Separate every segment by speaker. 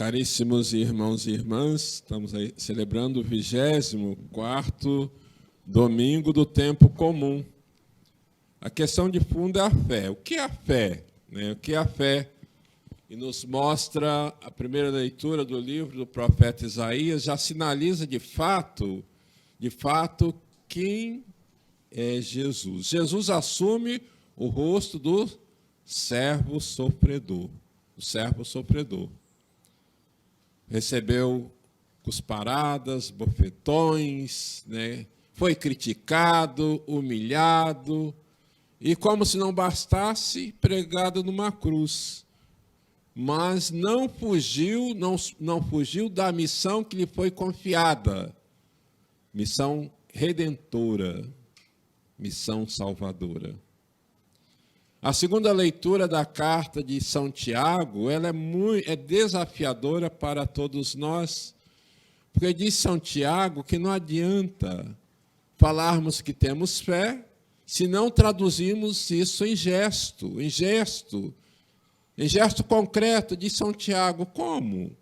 Speaker 1: Caríssimos irmãos e irmãs, estamos aí celebrando o 24º domingo do tempo comum. A questão de fundo é a fé. O que é a fé? O que é a fé? E nos mostra a primeira leitura do livro do profeta Isaías, já sinaliza de fato, quem é Jesus. Jesus assume o rosto do servo sofredor. O servo sofredor. Recebeu cusparadas, bofetões, foi criticado, humilhado, e como se não bastasse, pregado numa cruz. Mas não fugiu da missão que lhe foi confiada, missão redentora, missão salvadora. A segunda leitura da carta de São Tiago, ela é desafiadora para todos nós, porque diz São Tiago que não adianta falarmos que temos fé, se não traduzirmos isso em gesto concreto. Diz São Tiago, como?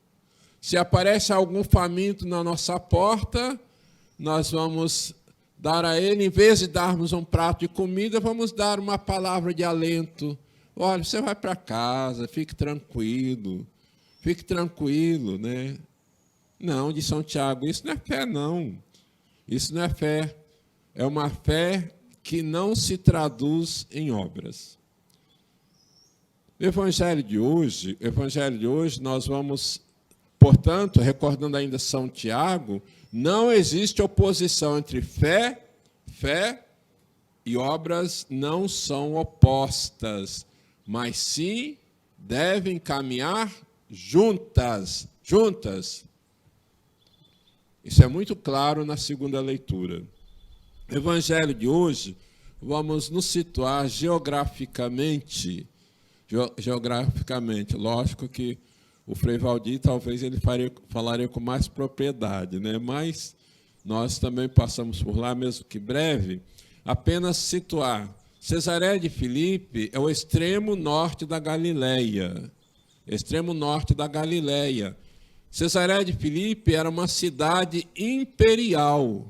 Speaker 1: Se aparece algum faminto na nossa porta, nós vamos dar a ele, em vez de darmos um prato de comida, vamos dar uma palavra de alento. Olha, você vai para casa, fique tranquilo, né? Não, diz São Tiago, isso não é fé, não. Isso não é fé. É uma fé que não se traduz em obras. No Evangelho de hoje, nós vamos, portanto, recordando ainda São Tiago, não existe oposição entre fé e obras, não são opostas, mas sim devem caminhar juntas. Isso é muito claro na segunda leitura. No Evangelho de hoje, vamos nos situar geograficamente. Lógico que o Frei Valdir, talvez ele falaria com mais propriedade, mas nós também passamos por lá, mesmo que breve, apenas situar. Cesareia de Filipe é o extremo norte da Galileia. Cesareia de Filipe era uma cidade imperial,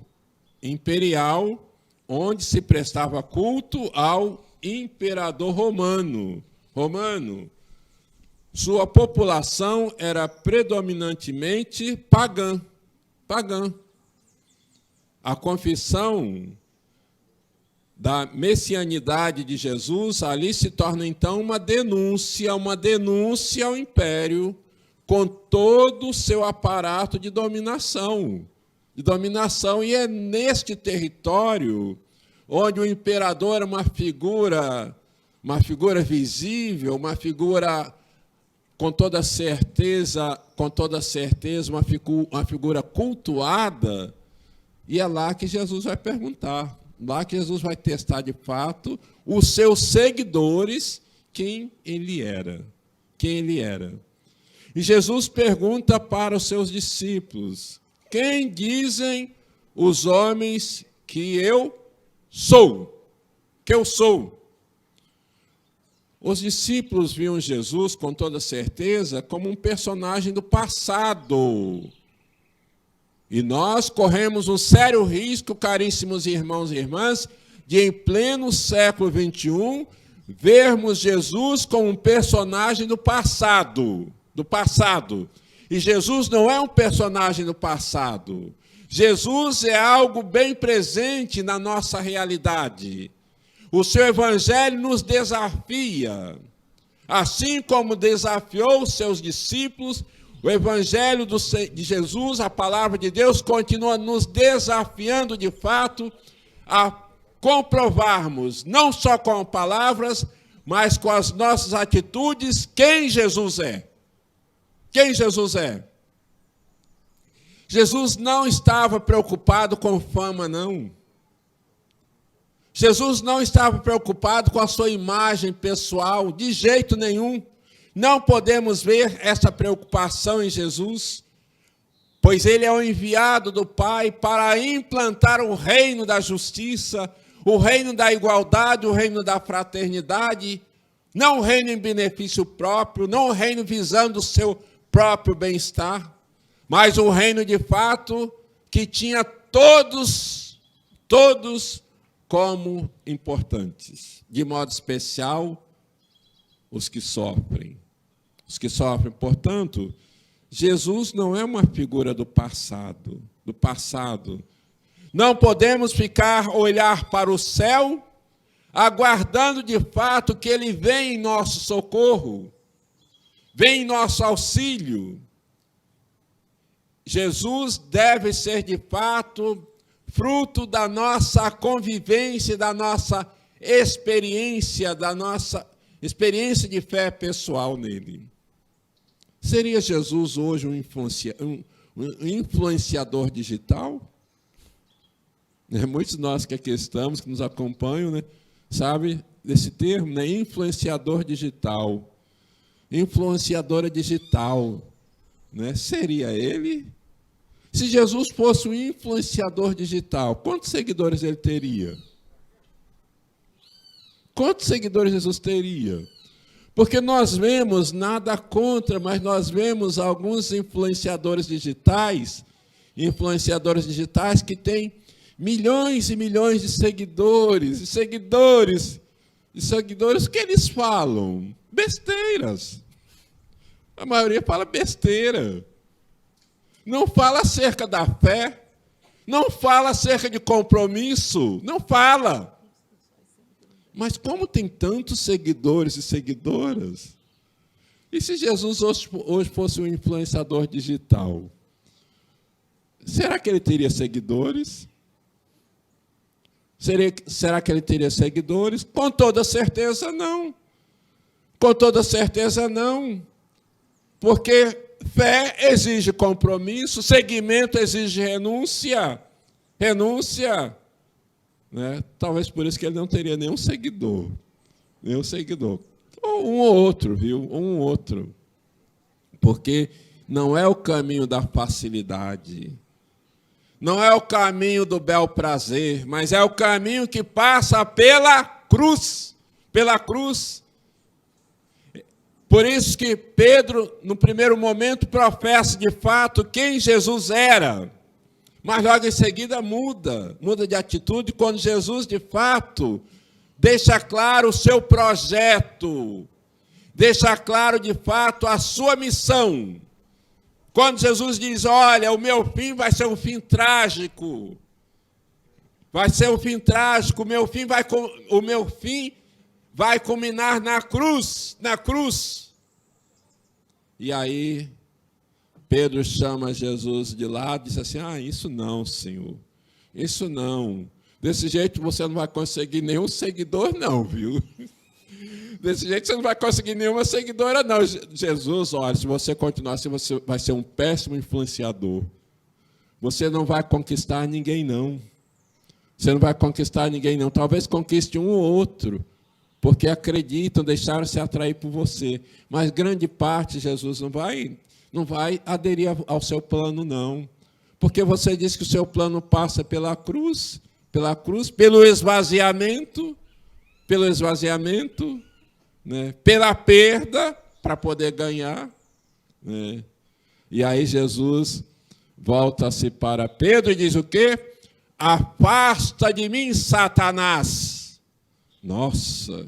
Speaker 1: onde se prestava culto ao imperador romano. Sua população era predominantemente pagã. A confissão da messianidade de Jesus ali se torna, então, uma denúncia ao império, com todo o seu aparato de dominação. E é neste território onde o imperador era uma figura visível, uma figura com toda certeza, uma figura cultuada, e é lá que Jesus vai perguntar, lá que Jesus vai testar de fato os seus seguidores, quem ele era. E Jesus pergunta para os seus discípulos, quem dizem os homens que eu sou? Os discípulos viam Jesus, com toda certeza, como um personagem do passado. E nós corremos um sério risco, caríssimos irmãos e irmãs, de, em pleno século XXI, vermos Jesus como um personagem do passado. E Jesus não é um personagem do passado. Jesus é algo bem presente na nossa realidade. O seu evangelho nos desafia, assim como desafiou os seus discípulos, o evangelho de Jesus, a palavra de Deus, continua nos desafiando de fato a comprovarmos, não só com palavras, mas com as nossas atitudes, quem Jesus é. Jesus não estava preocupado com fama, não. Jesus não estava preocupado com a sua imagem pessoal, de jeito nenhum. Não podemos ver essa preocupação em Jesus, pois ele é o enviado do Pai para implantar o reino da justiça, o reino da igualdade, o reino da fraternidade, não o reino em benefício próprio, não o reino visando o seu próprio bem-estar, mas um reino de fato que tinha todos como importantes, de modo especial os que sofrem. Os que sofrem, portanto, Jesus não é uma figura do passado. Não podemos olhar para o céu, aguardando de fato que Ele venha em nosso socorro, venha em nosso auxílio. Jesus deve ser de fato fruto da nossa convivência, da nossa experiência de fé pessoal nele. Seria Jesus hoje um influenciador digital? Muitos de nós que aqui estamos, que nos acompanham, né, sabe desse termo, né? Influenciador digital. Influenciadora digital. Né? Seria ele? Se Jesus fosse um influenciador digital, quantos seguidores ele teria? Quantos seguidores Jesus teria? Porque nós vemos, nada contra, mas nós vemos alguns influenciadores digitais que têm milhões e milhões de seguidores, o que eles falam? Besteiras. A maioria fala besteira. Não fala acerca da fé, não fala acerca de compromisso, não fala. Mas como tem tantos seguidores e seguidoras? E se Jesus hoje fosse um influenciador digital? Será que ele teria seguidores? Será que ele teria seguidores? Com toda certeza não. Com toda certeza não. Porque fé exige compromisso, seguimento exige renúncia. Né? Talvez por isso que ele não teria nenhum seguidor. Ou um ou outro, viu? Um ou outro. Porque não é o caminho da facilidade. Não é o caminho do bel prazer, mas é o caminho que passa pela cruz. Pela cruz. Por isso que Pedro, no primeiro momento, professa de fato quem Jesus era. Mas logo em seguida muda de atitude quando Jesus, de fato, deixa claro o seu projeto, deixa claro, de fato, a sua missão. Quando Jesus diz, olha, o meu fim vai ser um fim trágico, o meu fim vai culminar na cruz. E aí, Pedro chama Jesus de lado e diz assim, isso não, Senhor, isso não. Desse jeito você não vai conseguir nenhum seguidor não, viu? Desse jeito você não vai conseguir nenhuma seguidora não. Jesus, olha, se você continuar assim, você vai ser um péssimo influenciador. Você não vai conquistar ninguém não. Talvez conquiste um ou outro, porque acreditam, deixaram-se atrair por você. Mas grande parte, Jesus não vai aderir ao seu plano, não. Porque você diz que o seu plano passa pela cruz, pelo esvaziamento, né? Pela perda, para poder ganhar. Né? E aí Jesus volta-se para Pedro e diz o quê? Afasta de mim, Satanás. Nossa,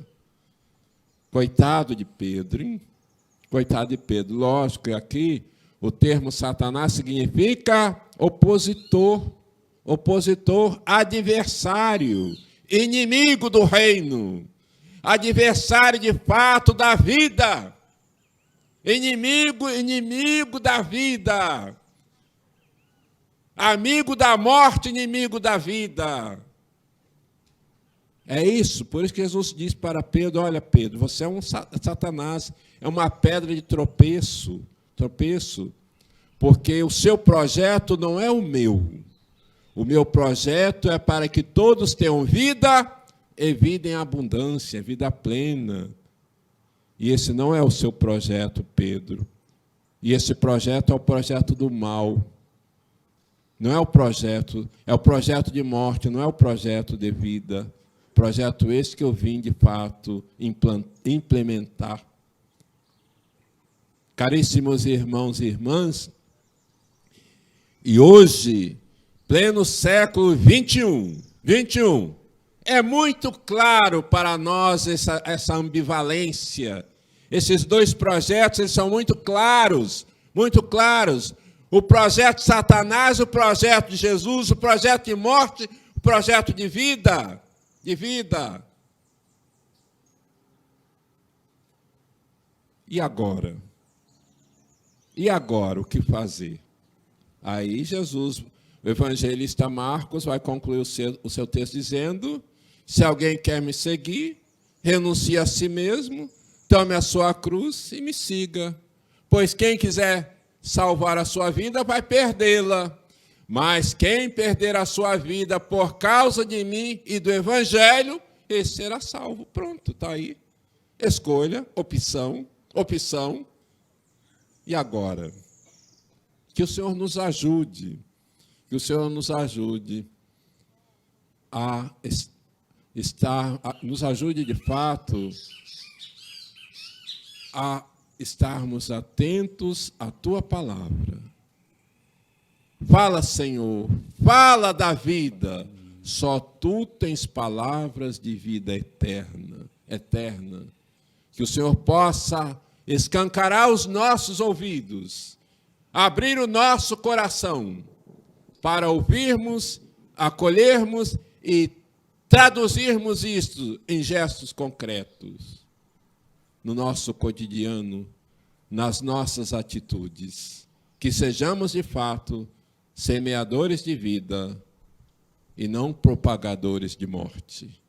Speaker 1: coitado de Pedro, hein? Coitado de Pedro. Lógico que aqui o termo Satanás significa opositor, adversário, inimigo do reino, adversário de fato da vida, inimigo da vida, amigo da morte, inimigo da vida. É isso, por isso que Jesus diz para Pedro, olha Pedro, você é um Satanás, é uma pedra de tropeço, porque o seu projeto não é o meu projeto é para que todos tenham vida e vida em abundância, vida plena, e esse não é o seu projeto, Pedro, e esse projeto é o projeto do mal, não é o projeto de morte, não é o projeto de vida, projeto esse que eu vim, de fato, implementar. Caríssimos irmãos e irmãs, e hoje, pleno século 21, é muito claro para nós essa ambivalência. Esses dois projetos, eles são muito claros, muito claros. O projeto de Satanás, o projeto de Jesus, o projeto de morte, o projeto de vida, E agora? E agora, o que fazer? Aí Jesus, o evangelista Marcos, vai concluir o seu texto dizendo: se alguém quer me seguir, renuncie a si mesmo, tome a sua cruz e me siga. Pois quem quiser salvar a sua vida vai perdê-la. Mas quem perder a sua vida por causa de mim e do evangelho, esse será salvo. Pronto, está aí. Escolha, opção. E agora? Que o Senhor nos ajude. Que o Senhor nos ajude a estar, nos ajude de fato a estarmos atentos à Tua palavra. Fala, Senhor, fala da vida. Só Tu tens palavras de vida eterna. Que o Senhor possa escancarar os nossos ouvidos, abrir o nosso coração para ouvirmos, acolhermos e traduzirmos isto em gestos concretos, no nosso cotidiano, nas nossas atitudes. Que sejamos, de fato, semeadores de vida e não propagadores de morte.